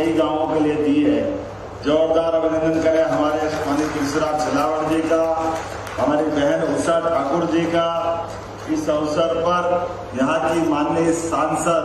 कई गांवों के लिए दी है। जोरदार अभिनंदन करें हमारे माननीय तुलसीराम सिलावट जी का, हमारी बहन उषा ठाकुर जी का। इस अवसर पर यहाँ की माननीय सांसद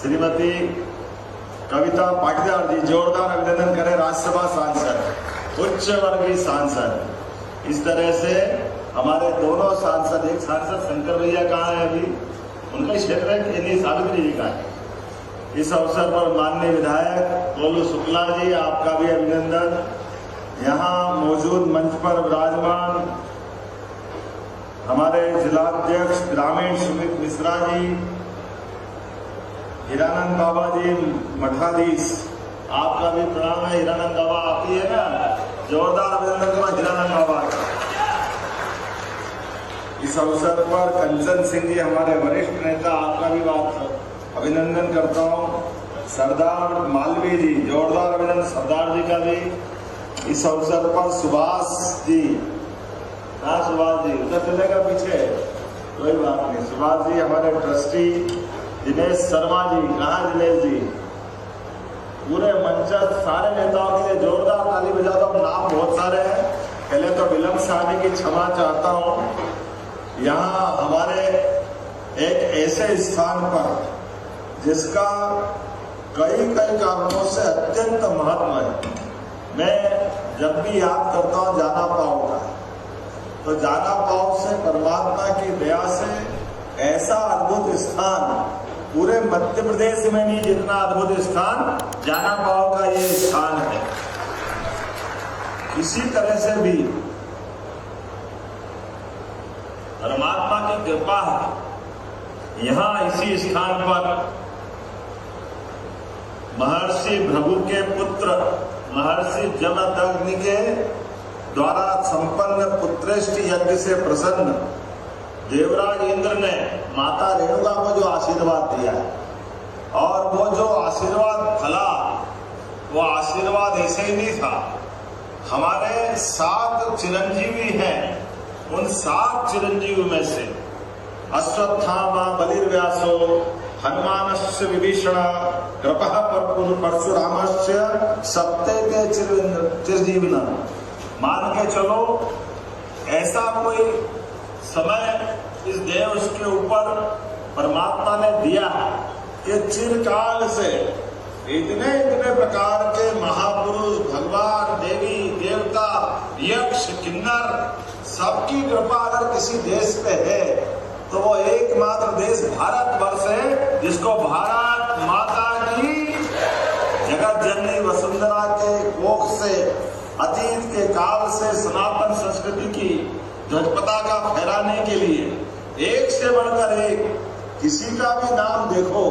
श्रीमती कविता पाटीदार जी, जोरदार अभिनंदन करें। राज्यसभा सांसद, उच्च वर्गीय सांसद। इस तरह से हमारे दोनों सांसद, एक सांसद शंकर भैया कहाँ है अभी, उनका क्षेत्र है केंद्रीय सावित्री जी का है। इस अवसर पर माननीय विधायक गोलू शुक्ला जी, आपका भी अभिनंदन। यहाँ मौजूद मंच पर विराजमान हमारे जिलाध्यक्ष ग्रामीण सुमित मिश्रा जी, हीरानंद बाबा जी मठाधीश, आपका भी प्रणाम है। हीरानंद बाबा आपकी है ना, जोरदार अभिनंदन करो हीरानंद बाबा का। इस अवसर पर कंचन सिंह जी हमारे वरिष्ठ नेता, आपका भी बात अभिनंदन करता हूँ। सरदार मालवीय जी, जोरदार अभिनंदन सरदार जी का भी। इस अवसर पर सुभाष जी, हाँ सुभाष जी उधर चलेगा पीछे, कोई बात नहीं। सुभाष जी हमारे ट्रस्टी, दिनेश शर्मा जी, कहाँ दिनेश जी, पूरे मंच सारे नेताओं के लिए जोरदार ताली बजा दो। नाम बहुत सारे हैं, पहले तो विलंब से आने की क्षमा चाहता हूँ। यहाँ हमारे एक ऐसे स्थान पर जिसका कई कारणों से अत्यंत महत्व है, मैं जब भी याद करता हूँ जाना पाव का, तो जाना पाव से परमात्मा की दया से ऐसा अद्भुत स्थान पूरे मध्य प्रदेश में नहीं जितना अद्भुत स्थान जाना पाव का ये स्थान है। इसी तरह से भी परमात्मा की कृपा है, यहाँ इसी स्थान पर महर्षि भृगु के पुत्र महर्षि जमदग्नि के द्वारा संपन्न पुत्रेष्टि यज्ञ से प्रसन्न देवराज इंद्र ने माता रेणुका को जो आशीर्वाद दिया है, और वो जो आशीर्वाद फला, वो आशीर्वाद ऐसे ही नहीं था। हमारे 7 चिरंजीवी हैं, उन 7 चिरंजीवी में से अश्वत्थामा बलिर्व्यासो हनुमानस्य विभीषण कृपः परशुरामस्य सप्ते चिरजीविन। मान के चलो ऐसा कोई समय इस देश के ऊपर परमात्मा ने दिया है कि चिरकाल से इतने प्रकार के महापुरुष, भगवान, देवी देवता, यक्ष, किन्नर, सबकी कृपा अगर किसी देश पे है तो वो एकमात्र देश भारतवर्ष है, जिसको भारत माता की जगत जननी वसुंधरा के कोख से अतीत के काल से सनातन संस्कृति की ध्वज पताका फहराने के लिए एक से बढ़कर एक किसी का भी नाम देखो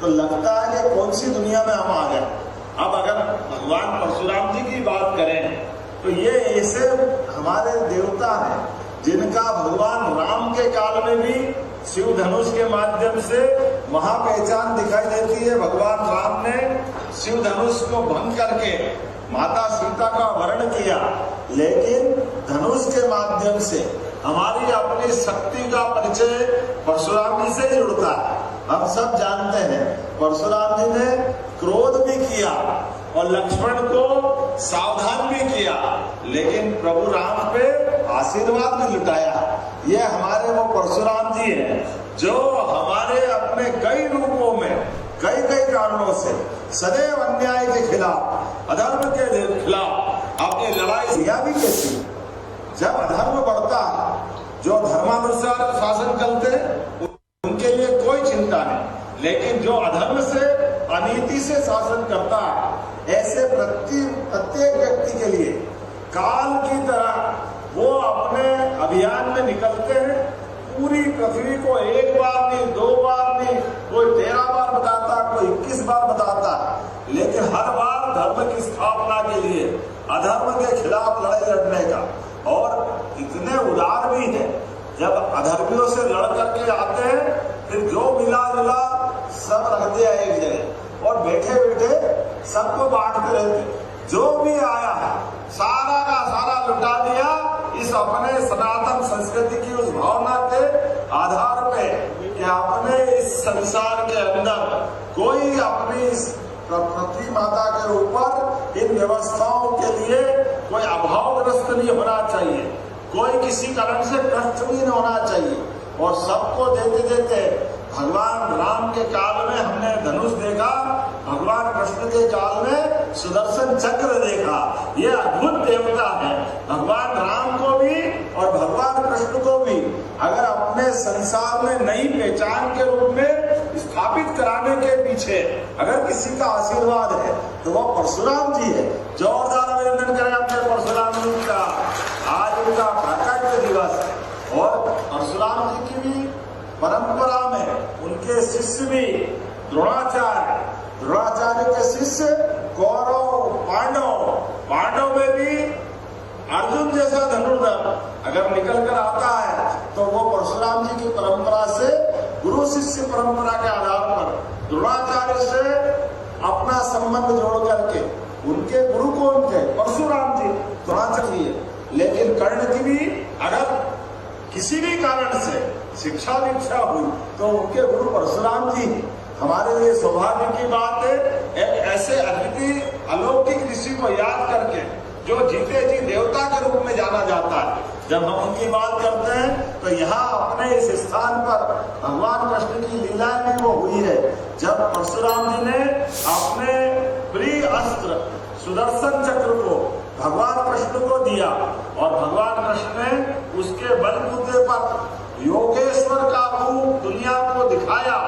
तो लगता है कि कौन सी दुनिया में हम आ गए। अब अगर भगवान परशुराम जी की बात करें तो ये ऐसे हमारे देवता हैं जिनका भगवान राम के काल में भी शिव धनुष के माध्यम से महापहचान दिखाई देती है। भगवान राम ने शिव धनुष को भंग करके माता सीता का वर्ण किया, लेकिन धनुष के माध्यम से हमारी अपनी शक्ति का परिचय परशुराम जी से जुड़ता है। हम सब जानते हैं परशुराम जी ने क्रोध भी किया और लक्ष्मण को सावधान भी किया, लेकिन प्रभु राम पे आशीर्वाद भी लुटाया। ये हमारे वो परशुराम जी हैं जो हमारे अपने कई रूपों में कई कारणों से सदैव अन्याय के खिलाफ, अधर्म के खिलाफ अपनी लड़ाई किया भी कैसी। जब अधर्म बढ़ता है, जो धर्मानुसार शासन करते हैं उनके लिए कोई चिंता नहीं, लेकिन जो अधर्म से अनीति से शासन करता है, ऐसे प्रत्येक व्यक्ति के लिए काल की तरह वो अपने अभियान में निकलते हैं। पूरी पृथ्वी को एक बार नहीं, 2 बार नहीं, कोई 13 बार बताता, कोई 21 बार बताता, लेकिन हर बार धर्म की स्थापना के लिए, अधर्म के खिलाफ लड़ाई लड़ने का। और इतने उदार भी हैं, जब अधर्मियों से लड़ करके आते हैं फिर जो मिला जुला सब रख दिया एक जगह और बैठे बैठे सबको बांटते रहते। जो भी आया है सारा का सारा लुटा दिया इस अपने सनातन संस्कृति की उस भावना के आधार पे कि आपने इस संसार के अंदर कोई अपनी पृथ्वी माता के ऊपर इन व्यवस्थाओं के लिए कोई अभावग्रस्त नहीं होना चाहिए, कोई किसी कारण से कष्ट भी नहीं होना चाहिए। और सबको देते देते भगवान राम के काल में हमने धनुष देखा, भगवान कृष्ण के काल में सुदर्शन चक्र देखा। ये अद्भुत देवता है। भगवान राम को भी और भगवान कृष्ण को भी अगर अपने संसार में नई पहचान के रूप में स्थापित कराने के पीछे अगर किसी का आशीर्वाद है तो वो परशुराम जी है। जोरदार अभिनंदन करें अपने परशुराम जी का। आज उनका प्राकट्य दिवस है और परशुराम जी की भी परंपरा में उनके शिष्य भी द्रोणाचार्य के शिष्य कौरव पांडव में भी अर्जुन जैसा धनुर्धर अगर निकल कर आता है तो वो परशुराम जी की परंपरा से गुरु शिष्य परंपरा के आधार पर द्रोणाचार्य से अपना संबंध जोड़ करके उनके गुरु को उनके परशुराम जी द्रोणाचार्य जी है। लेकिन कर्ण की भी अगर किसी भी कारण से शिक्षा दीक्षा हुई तो उनके गुरु परशुराम जी हमारे लिए सौभाग्य की बात है। एक ऐसे अद्वितीय अलौकिक ऋषि को याद करके जो जीते जी देवता के रूप में जाना जाता है। जब हम उनकी बात करते हैं तो यहाँ अपने इस स्थान पर भगवान कृष्ण की लीलाएं भी वो हुई है जब परशुराम जी ने अपने प्रिय अस्त्र सुदर्शन चक्र को भगवान कृष्ण को दिया और भगवान कृष्ण ने उसके बलबूते पर योगेश्वर का रूप दुनिया को दिखाया।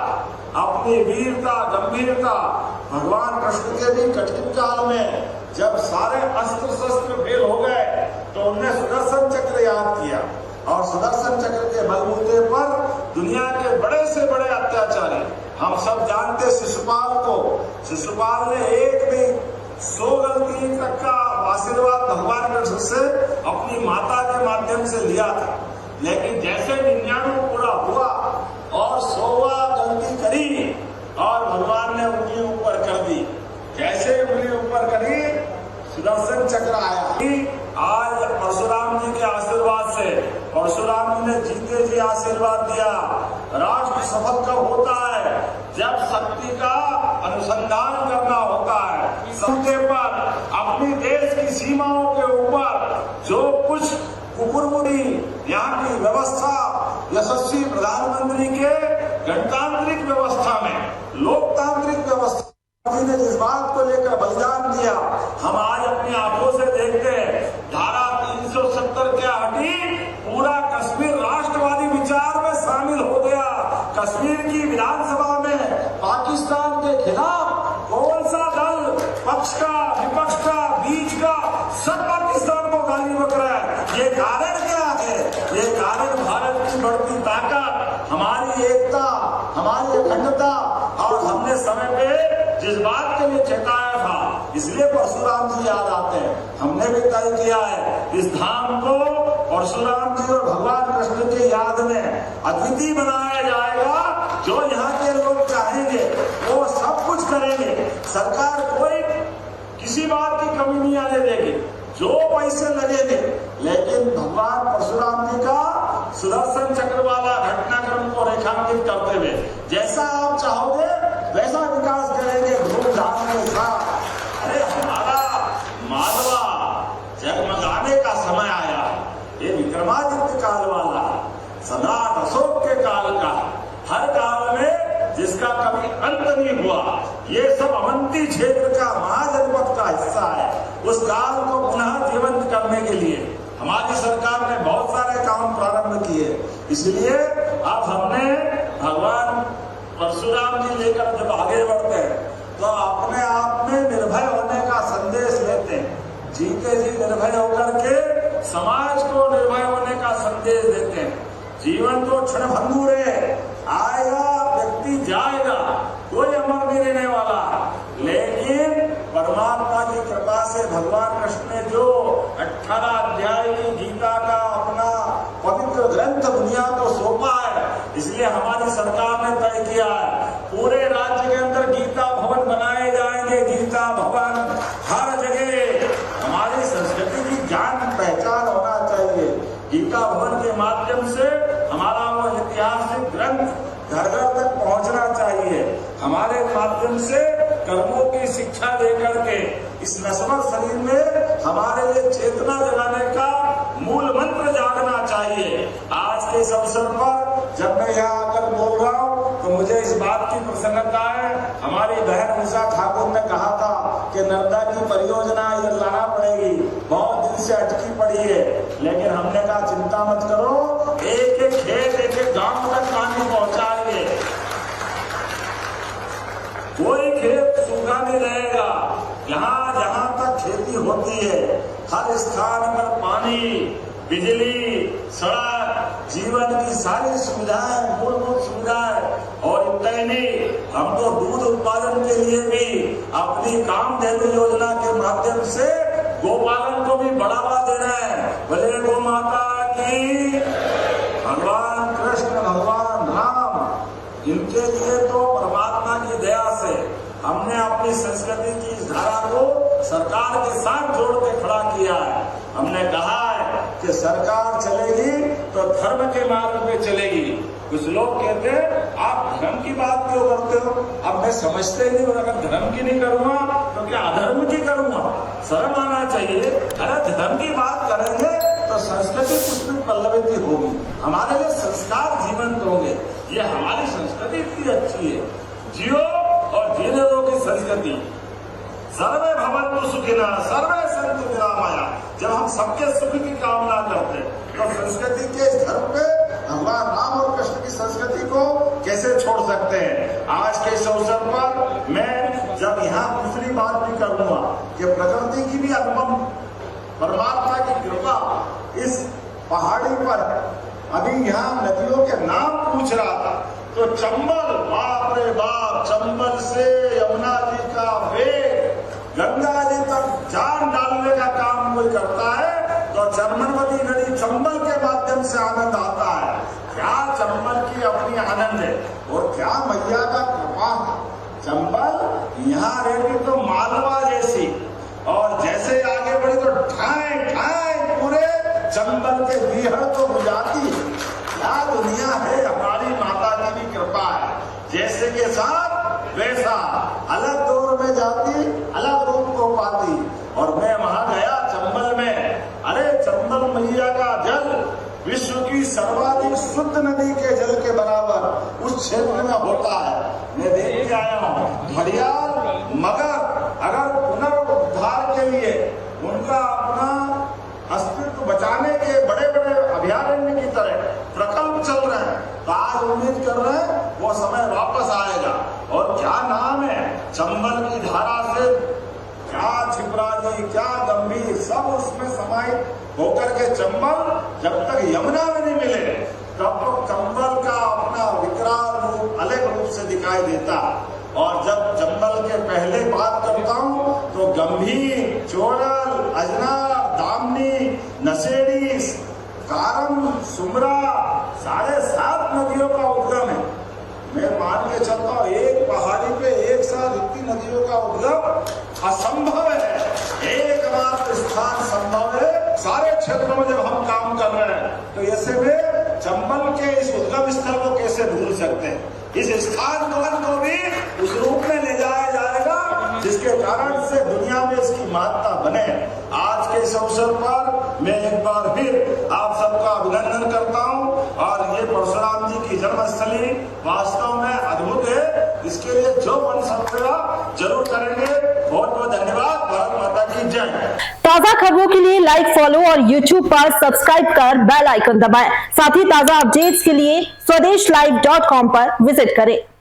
अपनी वीरता गंभीरता भगवान कृष्ण के भी कठिन काल में जब सारे अस्त्र शस्त्र फेल हो गए तो उन्होंने सुदर्शन चक्र याद किया और सुदर्शन चक्र के बलबूते पर दुनिया के बड़े से बड़े अत्याचारी हम सब जानते शिशुपाल ने एक भी 100 गलती तक का आशीर्वाद भगवान कृष्ण से अपनी माता के माध्यम से लिया था। लेकिन जैसे 99 पूरा हुआ और 100वां गलती करी और भगवान ने उंगली ऊपर कर दी। जैसे उंगली ऊपर करी सुदर्शन चक्र आया। आज परशुराम जी के आशीर्वाद से परशुराम जी ने जीते जी आशीर्वाद दिया। राष्ट्र सफल कब होता है? जब शक्ति का अनुसंधान करना होता है। सत्य पर अपनी देश की सीमाओं के ऊपर जो कुछ कुकुरमुनी यहाँ की व्यवस्था यशस्वी प्रधानमंत्री के गणतांत्रिक व्यवस्था में लोकतांत्रिक व्यवस्था ने जिस बात को लेकर बलिदान दिया हम आज अपनी आंखों से देखते हैं। धारा 370 क्या हटी, पूरा कश्मीर राष्ट्रवादी विचार में शामिल हो गया। कश्मीर की विधानसभा में पाकिस्तान के खिलाफ कौन सा दल पक्ष का विपक्ष का बीच का सब पाकिस्तान को गाली बक रहा है। ये कारण क्या है? ये कारण भारत की बढ़ती ताकत, हमारी एकता, हमारी अखंडता और हमने समय पे जिस बात के लिए चेताया था। इसलिए परशुराम जी याद आते हैं। हमने भी तय किया है इस धाम को परशुराम जी और भगवान कृष्ण की याद में अद्वितीय बनाया जाएगा। जो यहाँ के लोग चाहेंगे वो सब कुछ करेंगे। सरकार कोई किसी बात की कमी नहीं आने देगी, जो पैसे लगेंगे। लेकिन भगवान परशुराम जी का सुदर्शन चक्र वाला घटनाक्रम को रेखांकित करते हुए जैसा आप चाहोगे वैसा विकास करेंगे धूमधाम के साथ। अरे हमारा मालवा जगमगाने का समय आया। ये विक्रमादित्य काल वाला, सम्राट अशोक के काल का, हर काल में जिसका कभी अंत नहीं हुआ। ये सब अवंती क्षेत्र का महाजनपद का हिस्सा है। उस काल को पुनः जीवंत करने के लिए हमारी सरकार ने बहुत सारे काम प्रारंभ किए। इसलिए अब हमने भगवान परशुराम जी लेकर जब आगे बढ़ते हैं तो अपने आप में निर्भय होने का संदेश लेते हैं। जीते जी निर्भय होकर के समाज को निर्भय होने का संदेश देते हैं। जीवन तो क्षणभंगुर है, आएगा व्यक्ति जाएगा, कोई अमर नहीं रहने वाला। लेकिन परमात्मा की कृपा से भगवान कृष्ण ने जो 18 अध्याय की गीता का अपना पवित्र ग्रंथ दुनिया को सौंपा है, इसलिए हमारी सरकार ने तय किया है पूरे राज्य के अंदर गीता भवन बनाए जाएंगे। गीता भवन हर जगह हमारी संस्कृति की जान पहचान होना चाहिए। गीता भवन के माध्यम से हमारा वो ऐतिहासिक ग्रंथ घर घर तक पहुंचना चाहिए। हमारे माध्यम से कर्मों की शिक्षा देकर के इस नश्वर शरीर में हमारे लिए चेतना जगाने का मूल मंत्र जागना चाहिए। आज के इस अवसर पर जब मैं यहाँ आकर बोल रहा हूँ तो मुझे इस बात की प्रसन्नता है। हमारी बहन उषा ठाकुर ने कहा था कि नर्मदा की परियोजना ये लाना पड़ेगी, बहुत दिन से अटकी पड़ी है, लेकिन हमने कहा चिंता मत करो, एक एक खेत एक एक गांव तक पानी पहुंचाएंगे, कोई खेत सूखा नहीं रहेगा। यहाँ जहाँ तक खेती होती है हर स्थान पर पानी, बिजली, सड़क, जीवन की सारी सुविधाएं, मूलभूत सुविधाएं। और इतना ही नहीं, हम तो दूध उत्पादन के लिए भी अपनी कामधेनु योजना के माध्यम से गोपालन को भी बढ़ावा दे रहे हैं। बोले गौ माता की। भगवान कृष्ण, भगवान राम, इनके लिए तो परमात्मा की दया से हमने अपनी संस्कृति की इस धारा को सरकार के साथ जोड़ के खड़ा किया है। हमने कहा है कि सरकार चलेगी तो धर्म के मार्ग पे चलेगी। कुछ लोग कहते हैं आप धर्म की बात क्यों करते हो? अब मैं समझते नहीं, और अगर धर्म की नहीं करूंगा तो क्या अधर्म की करूंगा? शर्म आना चाहिए। अरे धर्म की बात करेंगे तो संस्कृति कुछ भी पल्लवित होगी, हमारे लिए संस्कार जीवंत होंगे। ये हमारी संस्कृति इतनी अच्छी है, जियो और जीने दो की संस्कृति। सर्वे भवन्तु सुखिनः सर्वे सन्तु निरामया। जब हम सबके सुख की कामना करते हैं तो संस्कृति के इस धर्म पे भगवान राम और कृष्ण की संस्कृति को कैसे छोड़ सकते हैं? आज के इस अवसर पर मैं जब यहाँ दूसरी बात भी करूंगा कि प्रकृति की भी अनुपम परमात्मा की कृपा इस पहाड़ी पर। अभी यहाँ नदियों के नाम पूछ रहा था तो चंबल, बाप रे बाप, चंबल से यमुना जी का वेग गंगा जी तक जान डालने का काम कोई करता है तो चर्मनवती नदी चंबल के माध्यम से आनंद आता है। क्या चंबल की अपनी आनंद है और क्या मैया का कृपा है। चंबल यहाँ रहेगी तो मालवा जैसी, और जैसे आगे बढ़ी तो ठाए ठाए पूरे चंबल के बीहड़ को बुझाती। क्या दुनिया है, हमारी माता की भी कृपा है। जैसे के साथ वैसा, अलग दौर में जाती अलग रूप को पाती। और मैं वहां गया चंबल में, अरे चंबल मैया का जल विश्व की सर्वाधिक शुद्ध नदी के जल के बराबर उस क्षेत्र में होता है। मैं देख के आया हूँ घड़ियाल, मगर अगर पुनरुद्धार के लिए उनका अपना अस्तित्व बचाने के बड़े बड़े अभयारण्य की तरह प्रकल्प चल रहे हैं, तो आज उम्मीद कर रहे हैं वो समय वापस आएगा। और क्या नाम है चंबल की धारा से, क्या छिपराजी, क्या गंभीर, सब उसमें समाहित होकर के चंबल जब तक यमुना में नहीं मिले तब तो चंबल का अपना विकराल रूप अलग रूप से दिखाई देता। और जब चंबल के पहले बात करता हूँ तो गंभीर, चोरल, अजनार, दामनी, नशेड़ी, कारम, सुमरा, 7.5 नदियों का उद्गम है। मैं मान के चलता हूँ एक पहाड़ी पे एक साथ इतनी नदियों का उद्गम असंभव है। एकमात्र स्थान संभव है। सारे क्षेत्रों में जब हम काम कर रहे हैं तो ऐसे में चंबल के इस उद्गम स्थल को कैसे भूल सकते हैं? इस स्थान को भी उस रूप में ले जाया जाएगा जिसके कारण से दुनिया में इसकी महत्ता बने। आज के इस अवसर पर मैं एक बार फिर आप सबका अभिनंदन करता हूं। और ये परशुराम जी की जन्मस्थली वास्तव में अद्भुत है। इसके लिए जो बन सकता जरूर करेंगे। बहुत बहुत धन्यवाद। भारत माता की जय। ताजा खबरों के लिए लाइक, फॉलो और YouTube पर सब्सक्राइब कर बेल आइकन दबाएं। साथ ही ताजा अपडेट्स के लिए स्वदेशलाइव.com पर विजिट करें।